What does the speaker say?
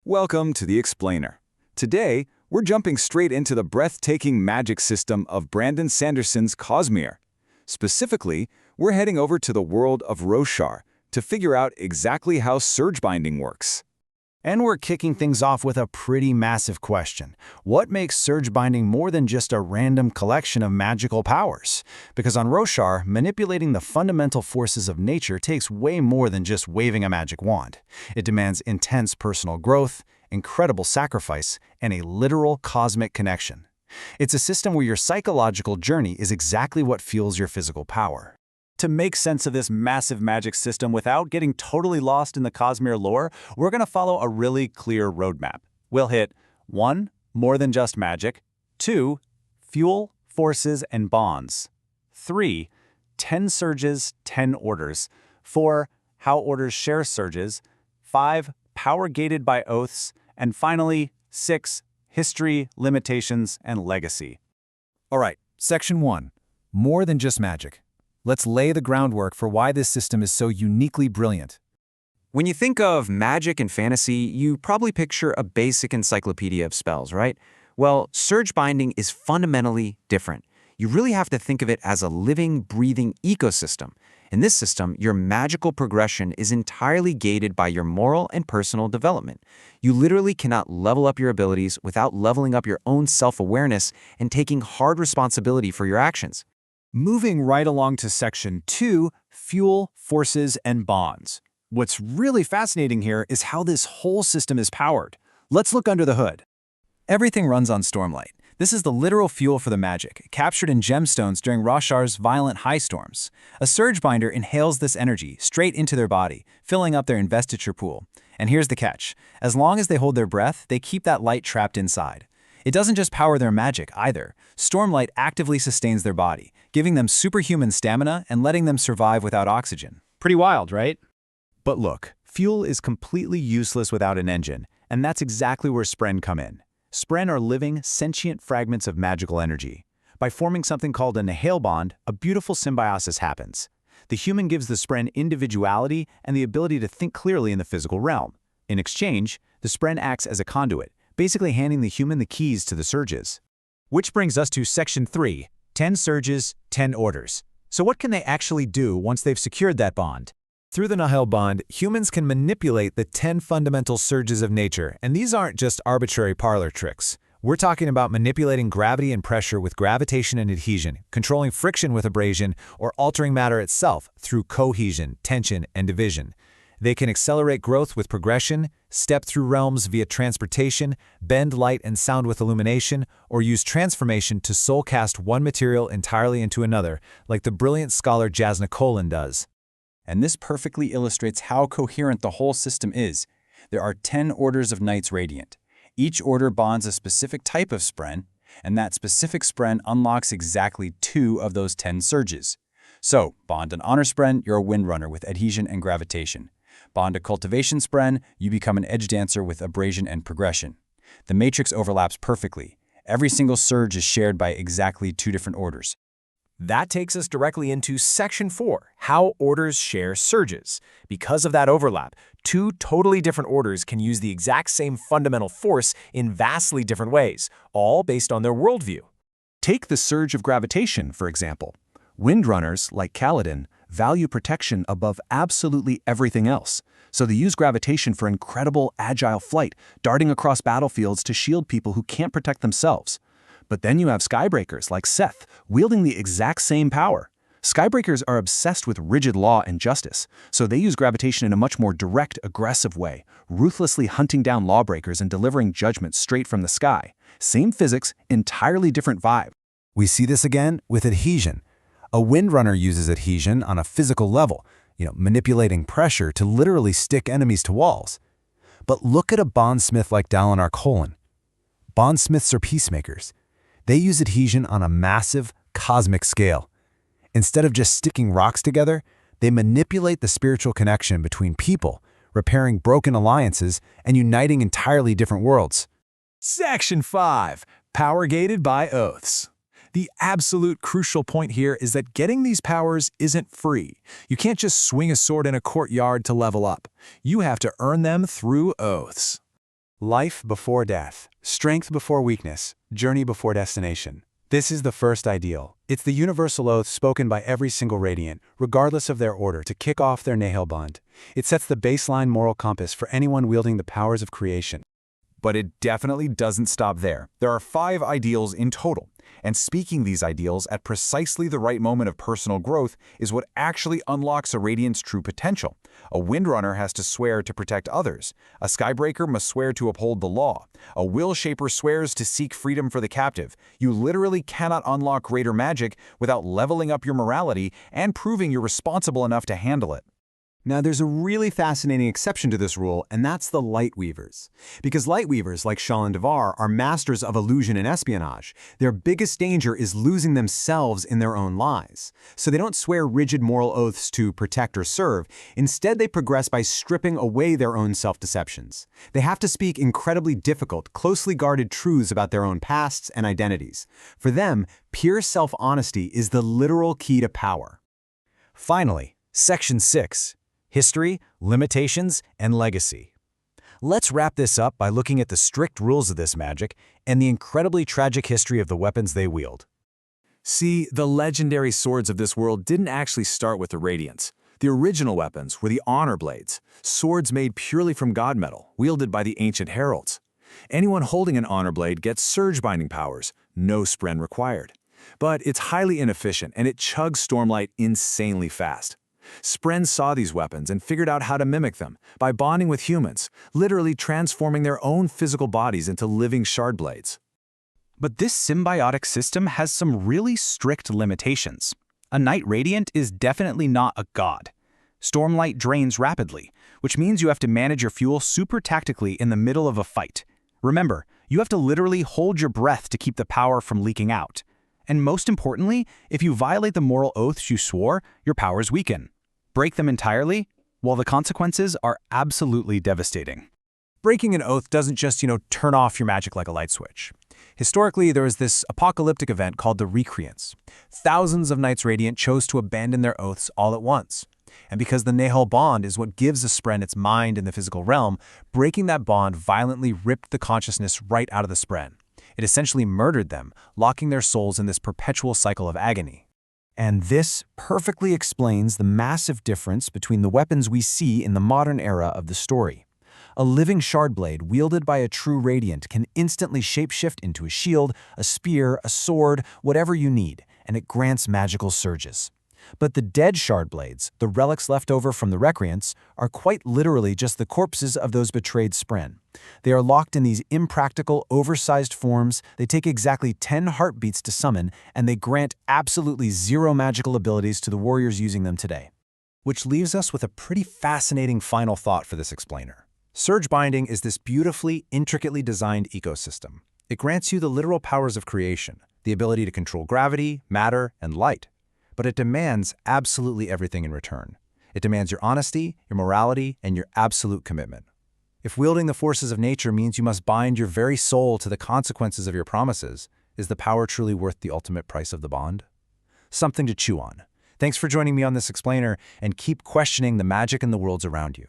Welcome to the Explainer. Today, we're jumping straight into the breathtaking magic system of Brandon Sanderson's Cosmere. Specifically, we're heading over to the world of Roshar to figure out exactly how Surgebinding works. And we're kicking things off with a pretty massive question. What makes Surgebinding more than just a random collection of magical powers? Because on Roshar, manipulating the fundamental forces of nature takes way more than just waving a magic wand. It demands intense personal growth, incredible sacrifice, and a literal cosmic connection. It's a system where your psychological journey is exactly what fuels your physical power. To make sense of this massive magic system without getting totally lost in the Cosmere lore, we're going to follow a really clear roadmap. We'll hit 1. More than just magic. 2. Fuel, forces, and bonds. 3. 10 surges, 10 orders. 4. How orders share surges. 5. Power gated by oaths. And finally, 6. History, limitations, and legacy. All right, Section 1. More than just magic. Let's lay the groundwork for why this system is so uniquely brilliant. When you think of magic and fantasy, you probably picture a basic encyclopedia of spells, right? Well, Surgebinding is fundamentally different. You really have to think of it as a living, breathing ecosystem. In this system, your magical progression is entirely gated by your moral and personal development. You literally cannot level up your abilities without leveling up your own self-awareness and taking hard responsibility for your actions. Moving right along to Section 2, Fuel, Forces, and Bonds. What's really fascinating here is how this whole system is powered. Let's look under the hood. Everything runs on Stormlight. This is the literal fuel for the magic, captured in gemstones during Roshar's violent high storms. A Surgebinder inhales this energy straight into their body, filling up their investiture pool. And here's the catch. As long as they hold their breath, they keep that light trapped inside. It doesn't just power their magic, either. Stormlight actively sustains their body, giving them superhuman stamina and letting them survive without oxygen. Pretty wild, right? But look, fuel is completely useless without an engine, and that's exactly where Spren come in. Spren are living, sentient fragments of magical energy. By forming something called a Nahel Bond, a beautiful symbiosis happens. The human gives the Spren individuality and the ability to think clearly in the physical realm. In exchange, the Spren acts as a conduit, basically handing the human the keys to the surges. Which brings us to Section 3, 10 surges, 10 orders. So what can they actually do once they've secured that bond? Through the Nahel Bond, humans can manipulate the 10 fundamental surges of nature, and these aren't just arbitrary parlor tricks. We're talking about manipulating gravity and pressure with gravitation and adhesion, controlling friction with abrasion, or altering matter itself through cohesion, tension, and division. They can accelerate growth with progression, step through realms via transportation, bend light and sound with illumination, or use transformation to soulcast one material entirely into another, like the brilliant scholar Jasnah does. And this perfectly illustrates how coherent the whole system is. There are 10 orders of Knights Radiant. Each order bonds a specific type of Spren, and that specific Spren unlocks exactly 2 of those 10 surges. So, bond an Honor Spren, you're a Windrunner with Adhesion and Gravitation. Bond a Cultivation Spren, you become an Edge Dancer with Abrasion and Progression. The matrix overlaps perfectly. Every single surge is shared by exactly 2 different orders. That takes us directly into Section 4, how orders share surges. Because of that overlap, 2 totally different orders can use the exact same fundamental force in vastly different ways, all based on their worldview. Take the Surge of Gravitation, for example. Windrunners, like Kaladin, value protection above absolutely everything else, so they use gravitation for incredible, agile flight, darting across battlefields to shield people who can't protect themselves. But then you have Skybreakers, like Seth, wielding the exact same power. Skybreakers are obsessed with rigid law and justice, so they use gravitation in a much more direct, aggressive way, ruthlessly hunting down lawbreakers and delivering judgment straight from the sky. Same physics, entirely different vibe. We see this again with Adhesion. A Windrunner uses Adhesion on a physical level, manipulating pressure to literally stick enemies to walls. But look at a bondsmith like Dalinar. Bondsmiths are peacemakers. They use Adhesion on a massive, cosmic scale. Instead of just sticking rocks together, they manipulate the spiritual connection between people, repairing broken alliances and uniting entirely different worlds. Section 5, power gated by oaths. The absolute crucial point here is that getting these powers isn't free. You can't just swing a sword in a courtyard to level up. You have to earn them through oaths. Life before death, strength before weakness, journey before destination. This is the first ideal. It's the universal oath spoken by every single Radiant, regardless of their order, to kick off their Nahel Bond. It sets the baseline moral compass for anyone wielding the powers of creation. But it definitely doesn't stop there. There are 5 ideals in total, and speaking these ideals at precisely the right moment of personal growth is what actually unlocks a Radiant's true potential. A Windrunner has to swear to protect others. A Skybreaker must swear to uphold the law. A Will Shaper swears to seek freedom for the captive. You literally cannot unlock greater magic without leveling up your morality and proving you're responsible enough to handle it. Now, there's a really fascinating exception to this rule, and that's the Lightweavers. Because Lightweavers, like Shallan are masters of illusion and espionage. Their biggest danger is losing themselves in their own lies. So they don't swear rigid moral oaths to protect or serve. Instead, they progress by stripping away their own self-deceptions. They have to speak incredibly difficult, closely guarded truths about their own pasts and identities. For them, pure self-honesty is the literal key to power. Finally, Section 6. History, limitations, and legacy. Let's wrap this up by looking at the strict rules of this magic and the incredibly tragic history of the weapons they wield. See, the legendary swords of this world didn't actually start with the Radiance. The original weapons were the Honor Blades, swords made purely from god metal, wielded by the ancient heralds. Anyone holding an Honor Blade gets Surgebinding powers, no spren required. But it's highly inefficient and it chugs Stormlight insanely fast. Spren saw these weapons and figured out how to mimic them by bonding with humans, literally transforming their own physical bodies into living shard blades. But this symbiotic system has some really strict limitations. A Knight Radiant is definitely not a god. Stormlight drains rapidly, which means you have to manage your fuel super tactically in the middle of a fight. Remember, you have to literally hold your breath to keep the power from leaking out. And most importantly, if you violate the moral oaths you swore, your powers weaken. Break them entirely? Well, the consequences are absolutely devastating. Breaking an oath doesn't just, turn off your magic like a light switch. Historically, there was this apocalyptic event called the Recreance. Thousands of Knights Radiant chose to abandon their oaths all at once. And because the Nahel Bond is what gives a spren its mind in the physical realm, breaking that bond violently ripped the consciousness right out of the spren. It essentially murdered them, locking their souls in this perpetual cycle of agony. And this perfectly explains the massive difference between the weapons we see in the modern era of the story. A living shard blade wielded by a true Radiant can instantly shapeshift into a shield, a spear, a sword, whatever you need, and it grants magical surges. But the dead shard blades, the relics left over from the Recreants, are quite literally just the corpses of those betrayed spren. They are locked in these impractical, oversized forms, they take exactly 10 heartbeats to summon, and they grant absolutely 0 magical abilities to the warriors using them today. Which leaves us with a pretty fascinating final thought for this explainer. Surgebinding is this beautifully, intricately designed ecosystem. It grants you the literal powers of creation, the ability to control gravity, matter, and light. But it demands absolutely everything in return. It demands your honesty, your morality, and your absolute commitment. If wielding the forces of nature means you must bind your very soul to the consequences of your promises, is the power truly worth the ultimate price of the bond? Something to chew on. Thanks for joining me on this explainer, and keep questioning the magic in the worlds around you.